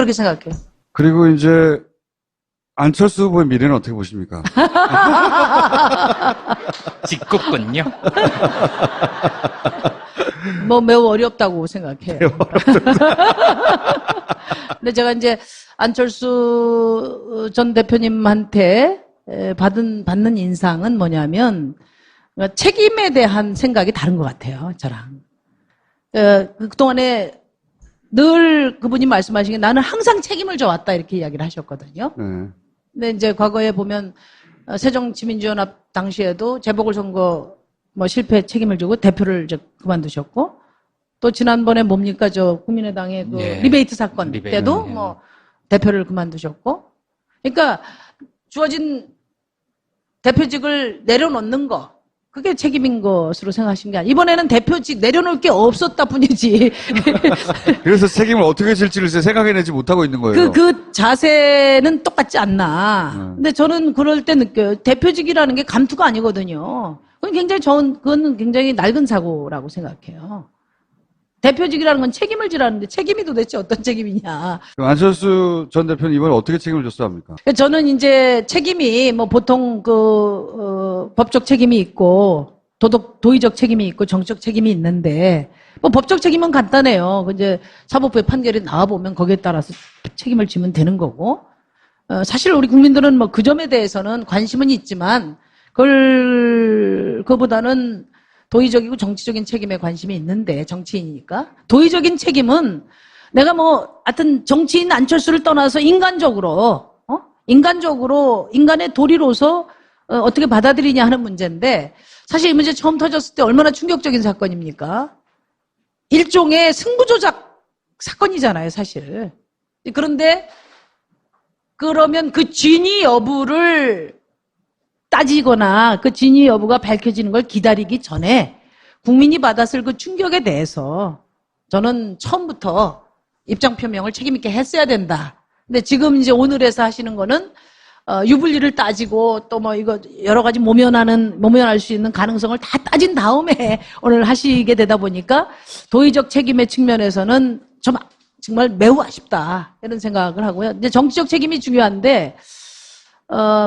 그렇게 생각해요. 그리고 이제 안철수 후보의 미래는 어떻게 보십니까? 짓궂군요. 뭐 매우 어렵다고 생각해요. 근데 제가 이제 안철수 전 대표님한테 받는 인상은 뭐냐면 책임에 대한 생각이 다른 것 같아요. 저랑. 그동안에 늘 그분이 말씀하신 게 나는 항상 책임을 져왔다 이렇게 이야기를 하셨거든요. 근데 이제 과거에 보면 새정치민주연합 당시에도 재보궐선거 뭐 실패 책임을 지고 대표를 이제 그만두셨고 또 지난번에 뭡니까 저 국민의당의 그 리베이트 사건 때도 뭐 대표를 그만두셨고 그러니까 주어진 대표직을 내려놓는 거 그게 책임인 것으로 생각하신 게 아니에요. 이번에는 대표직 내려놓을 게 없었다 뿐이지. 그래서 책임을 어떻게 질지를 생각해내지 못하고 있는 거예요. 그 자세는 똑같지 않나. 근데 저는 그럴 때 느껴요. 대표직이라는 게 감투가 아니거든요. 그건 굉장히 낡은 사고라고 생각해요. 대표직이라는 건 책임을 지라는데 책임이 도대체 어떤 책임이냐. 그럼 안철수 전 대표는 이번에 어떻게 책임을 졌어야 합니까? 저는 이제 책임이 뭐 보통 법적 책임이 있고 도의적 책임이 있고 정치적 책임이 있는데 뭐 법적 책임은 간단해요. 이제 사법부의 판결이 나와보면 거기에 따라서 책임을 지면 되는 거고 사실 우리 국민들은 뭐 그 점에 대해서는 관심은 있지만 그거보다는 도의적이고 정치적인 책임에 관심이 있는데 정치인이니까 도의적인 책임은 내가 뭐 하여튼 정치인 안철수를 떠나서 인간적으로 인간의 도리로서 어떻게 받아들이냐 하는 문제인데 사실 이 문제 처음 터졌을 때 얼마나 충격적인 사건입니까? 일종의 승부조작 사건이잖아요, 사실. 그런데 그러면 그 진위 여부를 따지거나 그 진위 여부가 밝혀지는 걸 기다리기 전에 국민이 받았을 그 충격에 대해서 저는 처음부터 입장 표명을 책임있게 했어야 된다. 근데 지금 이제 오늘에서 하시는 거는 유불리를 따지고 또 뭐 이거 여러 가지 모면할 수 있는 가능성을 다 따진 다음에 오늘 하시게 되다 보니까 도의적 책임의 측면에서는 좀 정말 매우 아쉽다 이런 생각을 하고요. 이제 정치적 책임이 중요한데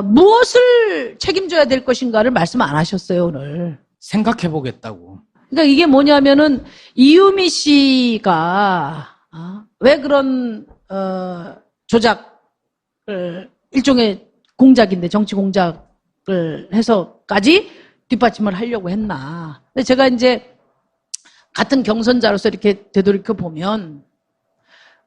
무엇을 책임져야 될 것인가를 말씀 안 하셨어요, 오늘. 생각해보겠다고. 그러니까 이게 뭐냐면은 이유미 씨가 왜 그런 조작을 일종의 공작인데 정치 공작을 해서까지 뒷받침을 하려고 했나. 근데 제가 이제 같은 경선자로서 이렇게 되돌이켜 보면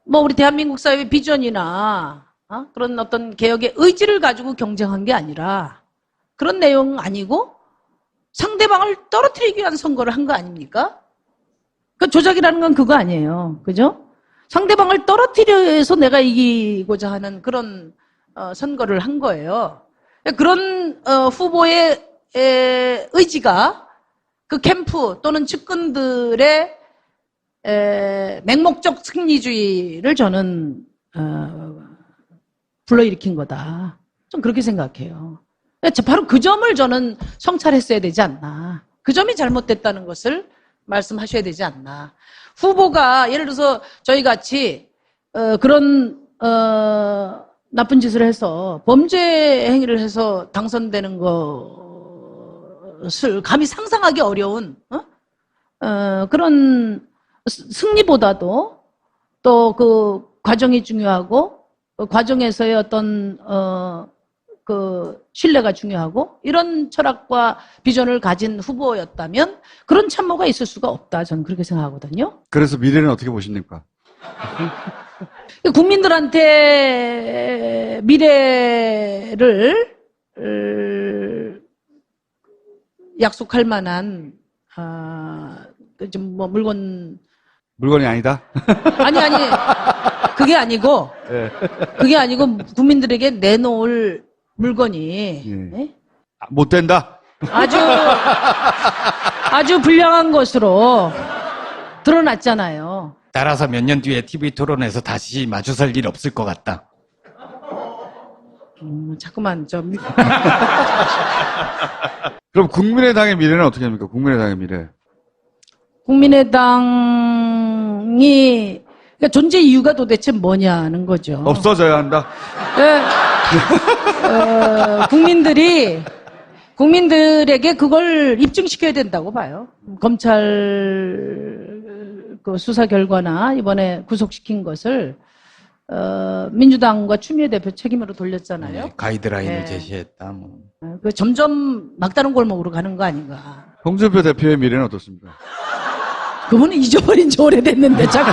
뭐 우리 대한민국 사회의 비전이나 그런 어떤 개혁의 의지를 가지고 경쟁한 게 아니라 그런 내용 아니고 상대방을 떨어뜨리기 위한 선거를 한 거 아닙니까? 그 조작이라는 건 그거 아니에요. 그죠? 상대방을 떨어뜨려서 내가 이기고자 하는 그런 선거를 한 거예요. 그런 후보의 의지가 그 캠프 또는 측근들의 맹목적 승리주의를 저는 불러일으킨 거다. 좀 그렇게 생각해요. 바로 그 점을 저는 성찰했어야 되지 않나. 그 점이 잘못됐다는 것을 말씀하셔야 되지 않나. 후보가 예를 들어서 저희 같이 그런 나쁜 짓을 해서 범죄 행위를 해서 당선되는 것을 감히 상상하기 어려운 그런 승리보다도 또 그 과정이 중요하고 그 과정에서의 어떤 그 신뢰가 중요하고 이런 철학과 비전을 가진 후보였다면 그런 참모가 있을 수가 없다. 저는 그렇게 생각하거든요. 그래서 미래는 어떻게 보십니까? 국민들한테 미래를 약속할 만한 좀 뭐 물건이 아니다? 아니 그게 아니고 네. 그게 아니고 국민들에게 내놓을 물건이 네? 못 된다? 아주 불량한 것으로 드러났잖아요. 따라서 몇 년 뒤에 TV 토론에서 다시 마주설 일 없을 것 같다. 자꾸만 좀. 그럼 국민의당의 미래는 어떻게 합니까? 국민의당의 미래. 국민의당이 그러니까 존재 이유가 도대체 뭐냐는 거죠. 없어져야 한다. 예, 국민들에게 그걸 입증시켜야 된다고 봐요. 검찰 그 수사 결과나 이번에 구속시킨 것을 민주당과 추미애 대표 책임으로 돌렸잖아요. 네, 가이드라인을 네. 제시했다. 뭐. 그 점점 막다른 골목으로 가는 거 아닌가. 홍준표 대표의 미래는 어떻습니까? 그분은 잊어버린 지 오래됐는데 자꾸.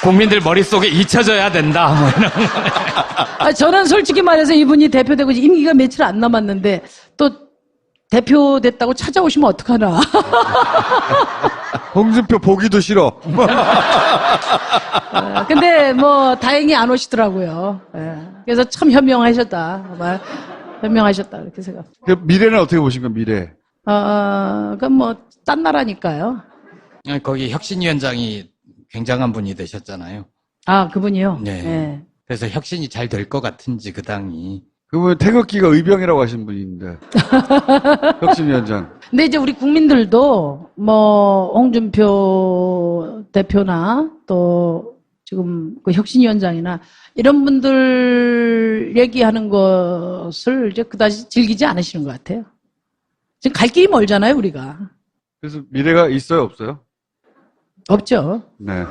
국민들 머릿속에 잊혀져야 된다. 뭐 이런. 저는 솔직히 말해서 이분이 대표되고 임기가 며칠 안 남았는데 또 대표 됐다고 찾아오시면 어떡하나. 홍준표 보기도 싫어. 근데 뭐 다행히 안 오시더라고요. 예. 그래서 참 현명하셨다. 정말 현명하셨다 그렇게 생각합니다. 그 미래는 어떻게 보십니까, 미래? 그건 뭐 딴 나라니까요. 거기 혁신위원장이 굉장한 분이 되셨잖아요. 아 그분이요. 네. 예. 그래서 혁신이 잘 될 것 같은지 그 당이. 그분 태극기가 의병이라고 하신 분인데. 혁신위원장. 근데 이제 우리 국민들도 뭐 홍준표 대표나 또 지금 그 혁신위원장이나 이런 분들 얘기하는 것을 이제 그다지 즐기지 않으시는 것 같아요. 지금 갈 길이 멀잖아요, 우리가. 그래서 미래가 있어요, 없어요? 없죠. 네.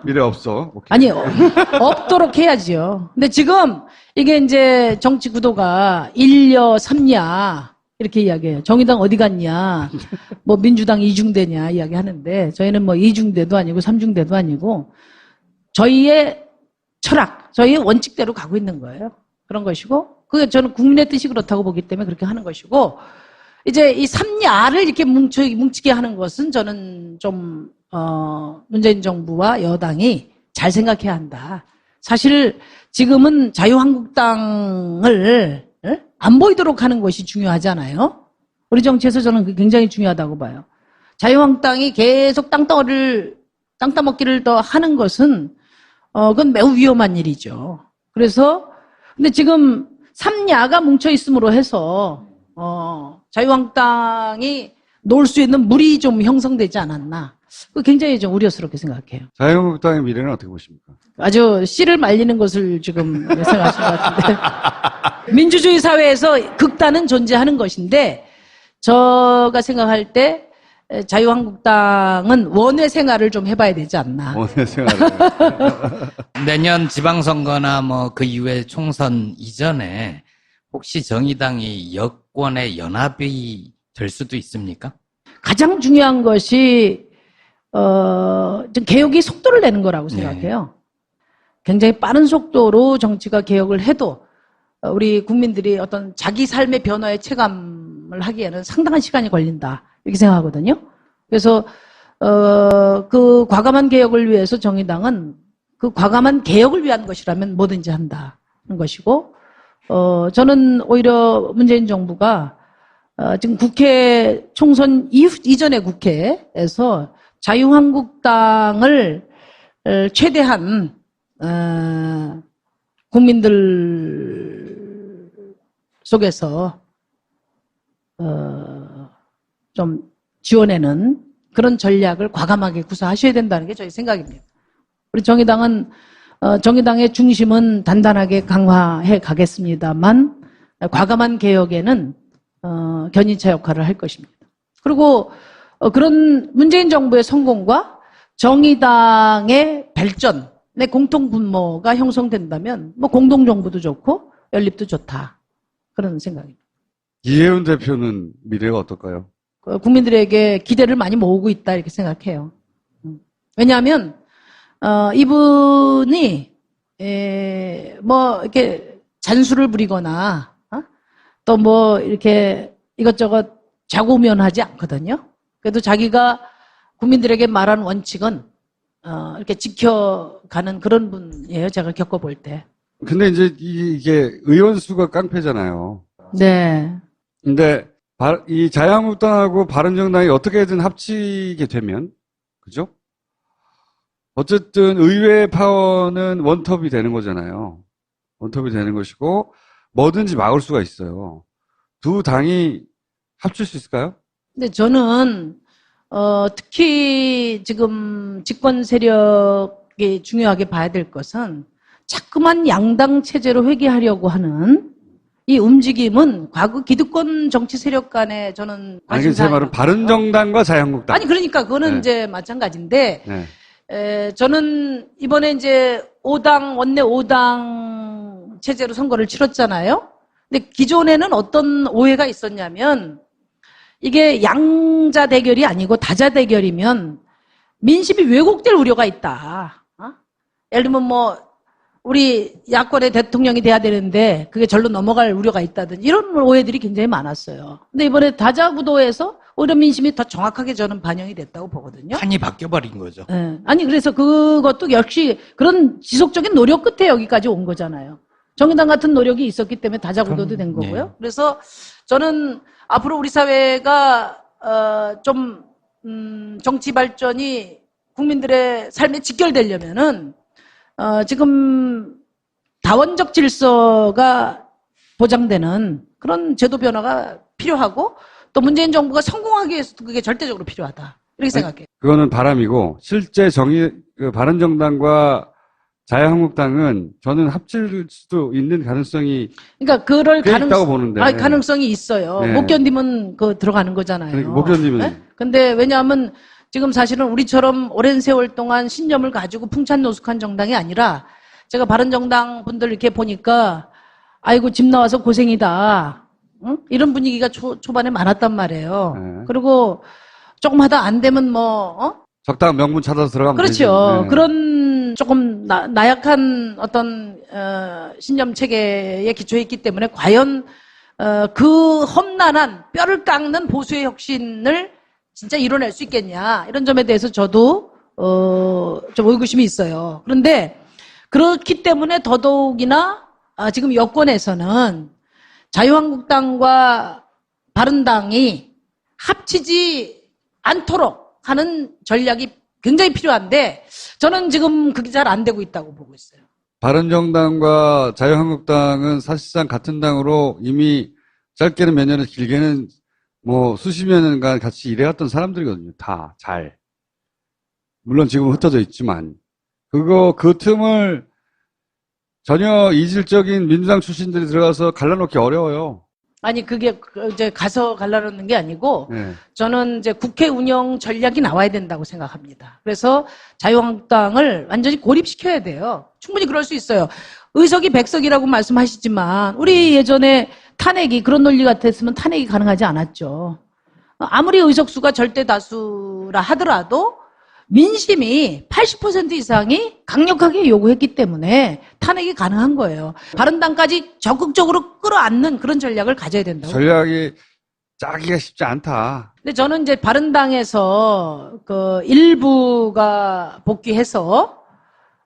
미래 없어. 오케이. 아니, 없도록 해야지요. 근데 지금 이게 이제 정치 구도가 1려 3냐 이렇게 이야기해요. 정의당 어디 갔냐, 뭐 민주당 2중대냐 이야기 하는데 저희는 뭐 2중대도 아니고 3중대도 아니고 저희의 철학, 저희의 원칙대로 가고 있는 거예요. 그런 것이고, 그게 저는 국민의 뜻이 그렇다고 보기 때문에 그렇게 하는 것이고, 이제 이 3야를 이렇게 뭉치게 하는 것은 저는 좀 문재인 정부와 여당이 잘 생각해야 한다. 사실 지금은 자유한국당을 안 보이도록 하는 것이 중요하잖아요. 우리 정치에서 저는 그게 굉장히 중요하다고 봐요. 자유한국당이 계속 땅 따먹기를 더 하는 것은 그건 매우 위험한 일이죠. 그래서 근데 지금 3야가 뭉쳐 있음으로 해서 자유한국당이 놓을 수 있는 물이 좀 형성되지 않았나. 그 굉장히 좀 우려스럽게 생각해요. 자유한국당의 미래는 어떻게 보십니까? 아주 씨를 말리는 것을 지금 생각하신 것 같은데. 민주주의 사회에서 극단은 존재하는 것인데, 제가 생각할 때 자유한국당은 원외 생활을 좀 해봐야 되지 않나. 원의 생활을. 내년 지방선거나 뭐 그 이후에 총선 이전에 혹시 정의당이 여권의 연합이 될 수도 있습니까? 가장 중요한 것이 좀 개혁이 속도를 내는 거라고 생각해요. 굉장히 빠른 속도로 정치가 개혁을 해도 우리 국민들이 어떤 자기 삶의 변화에 체감을 하기에는 상당한 시간이 걸린다 이렇게 생각하거든요. 그래서 그 과감한 개혁을 위해서 정의당은 그 과감한 개혁을 위한 것이라면 뭐든지 한다는 것이고, 저는 오히려 문재인 정부가 지금 국회 총선 이전의 국회에서 자유한국당을 최대한 국민들 속에서 좀 지원하는 그런 전략을 과감하게 구사하셔야 된다는 게 저희 생각입니다. 우리 정의당은 정의당의 중심은 단단하게 강화해 가겠습니다만 과감한 개혁에는 견인차 역할을 할 것입니다. 그리고 그런 문재인 정부의 성공과 정의당의 발전의 공통 분모가 형성된다면 뭐 공동 정부도 좋고 연립도 좋다 그런 생각입니다. 이혜훈 대표는 미래가 어떨까요? 국민들에게 기대를 많이 모으고 있다 이렇게 생각해요. 왜냐하면 이분이 뭐 이렇게 잔술을 부리거나 또 뭐 이렇게 이것저것 좌고우면하지 않거든요. 그래도 자기가 국민들에게 말한 원칙은 이렇게 지켜가는 그런 분이에요. 제가 겪어볼 때. 근데 이제 이게 의원 수가 깡패잖아요. 네. 근데 이 자유한국당하고 바른정당이 어떻게든 합치게 되면, 그죠? 어쨌든 의회 파워는 원톱이 되는 거잖아요. 원톱이 되는 것이고 뭐든지 막을 수가 있어요. 두 당이 합칠 수 있을까요? 근데 저는 특히 지금 집권 세력이 중요하게 봐야 될 것은 자꾸만 양당 체제로 회귀하려고 하는 이 움직임은 과거 기득권 정치 세력 간에 저는 아니, 제 말은 바른정당과 자유한국당. 아니, 그러니까 그거는 네. 이제 마찬가지인데, 네. 저는 이번에 이제 5당, 원내 5당 체제로 선거를 치렀잖아요. 근데 기존에는 어떤 오해가 있었냐면, 이게 양자 대결이 아니고 다자 대결이면 민심이 왜곡될 우려가 있다. 예를 들면 뭐, 우리 야권의 대통령이 돼야 되는데 그게 절로 넘어갈 우려가 있다든지 이런 오해들이 굉장히 많았어요. 근데 이번에 다자 구도에서 오히려 민심이 더 정확하게 저는 반영이 됐다고 보거든요. 판이 바뀌어버린 거죠. 네. 아니 그래서 그것도 역시 그런 지속적인 노력 끝에 여기까지 온 거잖아요. 정의당 같은 노력이 있었기 때문에 다자 구도도 된 거고요. 네. 그래서 저는 앞으로 우리 사회가 좀 정치 발전이 국민들의 삶에 직결되려면은 지금 다원적 질서가 보장되는 그런 제도 변화가 필요하고 또 문재인 정부가 성공하기 위해서도 그게 절대적으로 필요하다. 이렇게 생각해요. 그거는 바람이고 실제 바른정당과 자유한국당은 저는 합칠 수도 있는 가능성이 그러니까 그럴 있다고 보는데. 가능성이 있어요. 네. 못 견디면 들어가는 거잖아요. 그러니까 못 견디면. 네? 근데 왜냐하면 지금 사실은 우리처럼 오랜 세월 동안 신념을 가지고 풍찬노숙한 정당이 아니라 제가 바른정당 분들 이렇게 보니까 아이고 집 나와서 고생이다. 응? 이런 분위기가 초반에 많았단 말이에요. 네. 그리고 조금 하다 안 되면 적당한 명분 찾아서 들어가면 그렇죠. 되지. 네. 그런 조금 나약한 어떤 신념 체계에 기초해 있기 때문에 과연 그 험난한 뼈를 깎는 보수의 혁신을 진짜 이뤄낼 수 있겠냐 이런 점에 대해서 저도 좀 의구심이 있어요. 그런데 그렇기 때문에 더더욱이나 지금 여권에서는 자유한국당과 바른당이 합치지 않도록 하는 전략이 굉장히 필요한데 저는 지금 그게 잘 안 되고 있다고 보고 있어요. 바른정당과 자유한국당은 사실상 같은 당으로 이미 짧게는 몇 년에서 길게는 뭐 수십 년간 같이 일해왔던 사람들이거든요. 다 잘. 물론 지금은 흩어져 있지만 그 틈을 전혀 이질적인 민주당 출신들이 들어가서 갈라놓기 어려워요. 아니 그게 이제 가서 갈라놓는 게 아니고 네. 저는 이제 국회 운영 전략이 나와야 된다고 생각합니다. 그래서 자유한국당을 완전히 고립시켜야 돼요. 충분히 그럴 수 있어요. 의석이 100석이라고 말씀하시지만 우리 예전에 탄핵이 그런 논리 같았으면 탄핵이 가능하지 않았죠. 아무리 의석수가 절대 다수라 하더라도 민심이 80% 이상이 강력하게 요구했기 때문에 탄핵이 가능한 거예요. 바른당까지 적극적으로 끌어안는 그런 전략을 가져야 된다고. 전략이 짜기가 쉽지 않다. 근데 저는 이제 바른당에서 그 일부가 복귀해서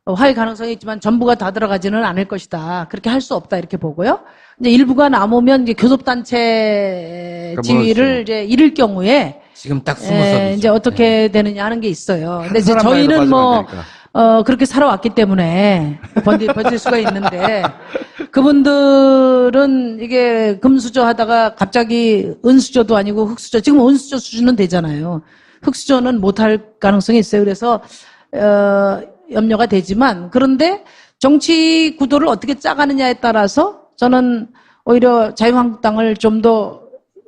화해 가능성이 있지만 전부가 다 들어가지는 않을 것이다. 그렇게 할 수 없다 이렇게 보고요. 이제 일부가 남으면 이제 교섭단체 지위를 이제 잃을 경우에 지금 딱 20석이죠. 이제 어떻게 되느냐 하는 게 있어요. 근데 이제 사람만 해도 저희는 뭐 빠지면 안 그렇게 살아왔기 때문에 버틸 수가 있는데 그분들은 이게 금수저 하다가 갑자기 은수저도 아니고 흑수저, 지금 은수저 수준은 되잖아요. 흑수저는 못할 가능성이 있어요. 그래서 염려가 되지만 그런데 정치 구도를 어떻게 짜가느냐에 따라서 저는 오히려 자유한국당을 좀 더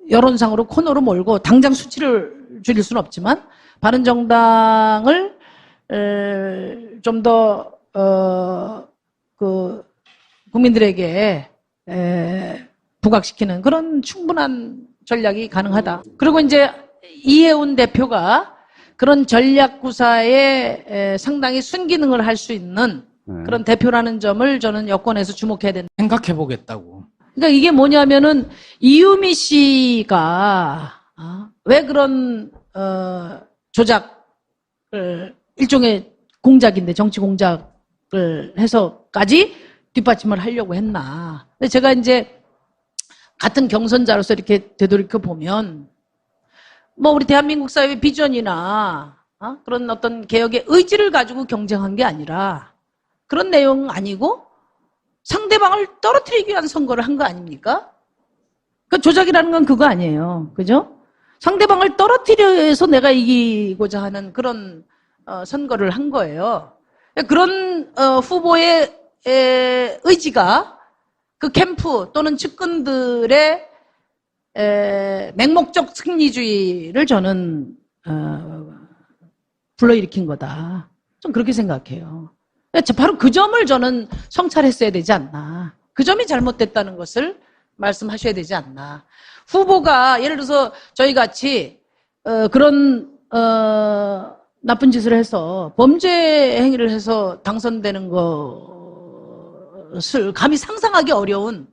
여론상으로 코너로 몰고 당장 수치를 줄일 수는 없지만 바른정당을 좀 더 국민들에게 부각시키는 그런 충분한 전략이 가능하다. 그리고 이제 이해운 대표가 그런 전략 구사에 상당히 순기능을 할 수 있는 그런 대표라는 점을 저는 여권에서 주목해야 된다. 생각해 보겠다고. 그러니까 이게 뭐냐면은 이유미 씨가 왜 그런 조작을 일종의 공작인데 정치 공작을 해서까지 뒷받침을 하려고 했나. 근데 제가 이제 같은 경선자로서 이렇게 되돌이켜 보면 뭐 우리 대한민국 사회의 비전이나 그런 어떤 개혁의 의지를 가지고 경쟁한 게 아니라 그런 내용 아니고 상대방을 떨어뜨리기 위한 선거를 한 거 아닙니까? 그 조작이라는 건 그거 아니에요. 그죠? 상대방을 떨어뜨려서 내가 이기고자 하는 그런 선거를 한 거예요. 그런 후보의 의지가 그 캠프 또는 측근들의 맹목적 승리주의를 저는 불러일으킨 거다. 좀 그렇게 생각해요. 바로 그 점을 저는 성찰했어야 되지 않나. 그 점이 잘못됐다는 것을 말씀하셔야 되지 않나. 후보가 예를 들어서 저희 같이 그런 나쁜 짓을 해서 범죄 행위를 해서 당선되는 것을 감히 상상하기 어려운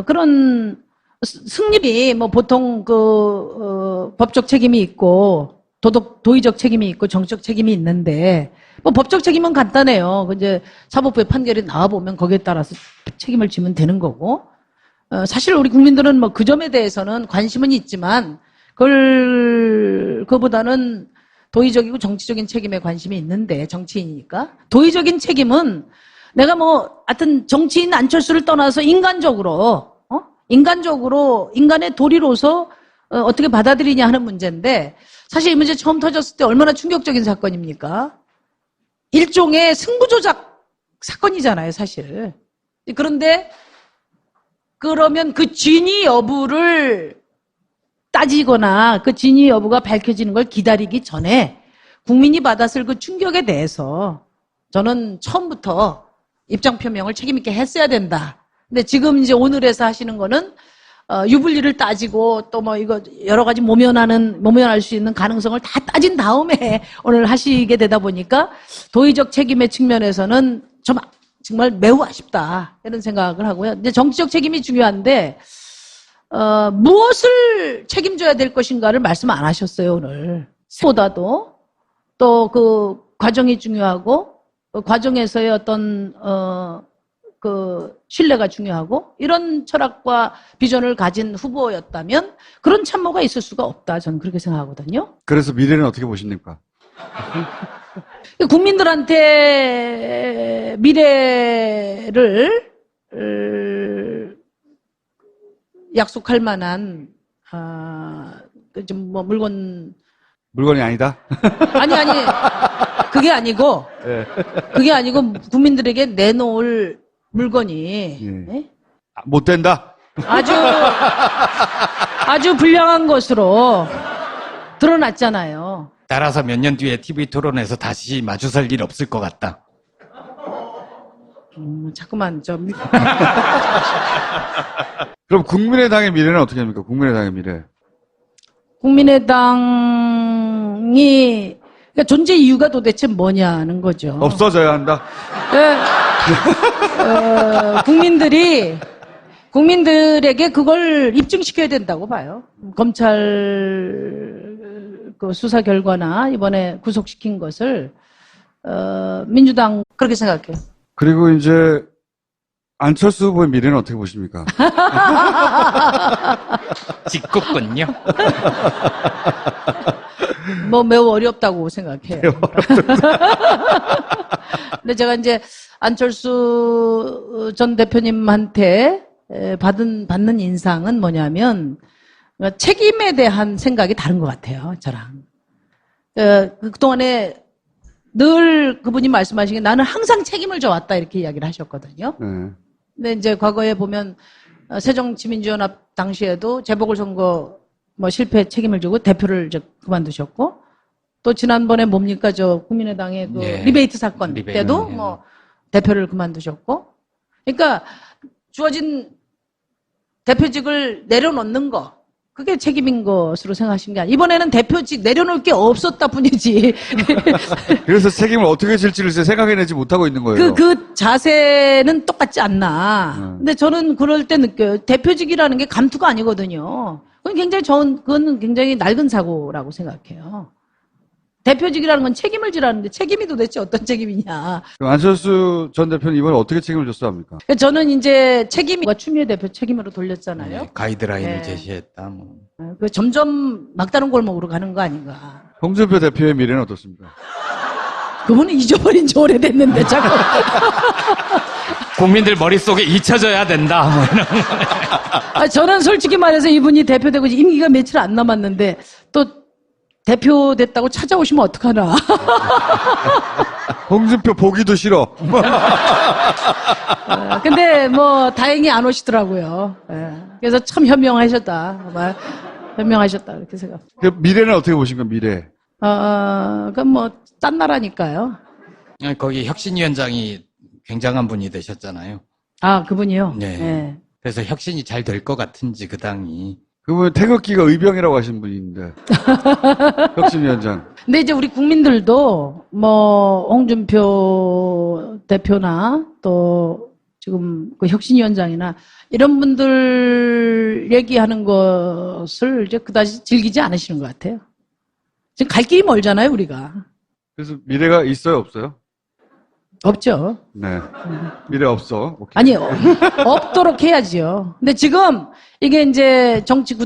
그런 승리비 뭐 보통 법적 책임이 있고 도의적 책임이 있고 정치적 책임이 있는데 뭐 법적 책임은 간단해요. 이제 사법부의 판결이 나와 보면 거기에 따라서 책임을 지면 되는 거고 사실 우리 국민들은 뭐 그 점에 대해서는 관심은 있지만 그보다는 도의적이고 정치적인 책임에 관심이 있는데 정치인이니까 도의적인 책임은 내가 뭐 하여튼 정치인 안철수를 떠나서 인간적으로 인간의 도리로서 어떻게 받아들이냐 하는 문제인데 사실 이 문제 처음 터졌을 때 얼마나 충격적인 사건입니까? 일종의 승부조작 사건이잖아요, 사실. 그런데 그러면 그 진위 여부를 따지거나 그 진위 여부가 밝혀지는 걸 기다리기 전에 국민이 받았을 그 충격에 대해서 저는 처음부터 입장 표명을 책임 있게 했어야 된다. 근데 지금 이제 오늘에서 하시는 거는 유불리를 따지고 또 뭐 이거 여러 가지 모면할 수 있는 가능성을 다 따진 다음에 오늘 하시게 되다 보니까 도의적 책임의 측면에서는 정말 매우 아쉽다 이런 생각을 하고요. 이제 정치적 책임이 중요한데 무엇을 책임져야 될 것인가를 말씀 안 하셨어요 오늘. 보다도 또 그 과정이 중요하고 그 과정에서의 어떤 그 신뢰가 중요하고 이런 철학과 비전을 가진 후보였다면 그런 참모가 있을 수가 없다. 저는 그렇게 생각하거든요. 그래서 미래는 어떻게 보십니까? 국민들한테 미래를 약속할 만한 좀 뭐 물건이 아니다? 아니 그게 아니고 예. 그게 아니고 국민들에게 내놓을 물건이 예. 못 된다? 아주 불량한 것으로 드러났잖아요. 따라서 몇 년 뒤에 TV 토론에서 다시 마주설 일 없을 것 같다. 자꾸만 좀. 그럼 국민의당의 미래는 어떻게 합니까? 국민의당의 미래. 국민의당이 그러니까 존재 이유가 도대체 뭐냐는 거죠. 없어져야 한다? 국민들에게 그걸 입증시켜야 된다고 봐요. 검찰 그 수사 결과나 이번에 구속시킨 것을 민주당 그렇게 생각해요. 그리고 이제 안철수 후보의 미래는 어떻게 보십니까? 직구군요. 뭐 매우 어렵다고 생각해요. 근데 제가 이제 안철수 전 대표님한테 받는 인상은 뭐냐면 책임에 대한 생각이 다른 것 같아요. 저랑. 그동안에 늘 그분이 말씀하시기에 나는 항상 책임을 져왔다 이렇게 이야기를 하셨거든요. 네. 근데 이제 과거에 보면 새정치민주연합 당시에도 재보궐선거 뭐 실패 책임을 지고 대표를 이제 그만두셨고 또 지난번에 뭡니까 저 국민의당의 그 예. 리베이트 사건 리베이트. 때도 예. 뭐 대표를 그만두셨고 그러니까 주어진 대표직을 내려놓는 거 그게 책임인 것으로 생각하시는 게 아니에요. 이번에는 대표직 내려놓을 게 없었다 뿐이지. 그래서 책임을 어떻게 질지를 생각해내지 못하고 있는 거예요. 그 자세는 똑같지 않나. 근데 저는 그럴 때 느껴요. 대표직이라는 게 감투가 아니거든요. 그건 굉장히 낡은 사고라고 생각해요. 대표직이라는 건 책임을 지라는데 책임이 도대체 어떤 책임이냐. 그럼 안철수 전 대표는 이번에 어떻게 책임을 졌어야 합니까? 저는 이제 책임이 추미애 대표 책임으로 돌렸잖아요. 네, 가이드라인을 네. 제시했다. 뭐. 점점 막다른 골목으로 가는 거 아닌가. 홍준표 대표의 미래는 어떻습니까? 그분은 잊어버린 지 오래됐는데 자꾸. 국민들 머릿속에 잊혀져야 된다. 뭐 이런. 저는 솔직히 말해서 이분이 대표되고 임기가 며칠 안 남았는데 또 대표됐다고 찾아오시면 어떡하나. 홍준표 보기도 싫어. 근데 뭐 다행히 안 오시더라고요. 예. 그래서 참 현명하셨다. 정말 현명하셨다 이렇게 생각. 그 미래는 어떻게 보십니까, 미래? 그건 뭐 딴 나라니까요. 거기 혁신위원장이 굉장한 분이 되셨잖아요. 아, 그분이요? 네. 예. 그래서 혁신이 잘 될 것 같은지 그 당이. 그분 태극기가 의병이라고 하신 분인데. 혁신위원장. 근데 이제 우리 국민들도 뭐 홍준표 대표나 또 지금 그 혁신위원장이나 이런 분들 얘기하는 것을 이제 그다지 즐기지 않으시는 것 같아요. 지금 갈 길이 멀잖아요, 우리가. 그래서 미래가 있어요, 없어요? 없죠. 네. 미래 없어. 오케이. 아니, 없도록 해야지요. 근데 지금 이게 이제 정치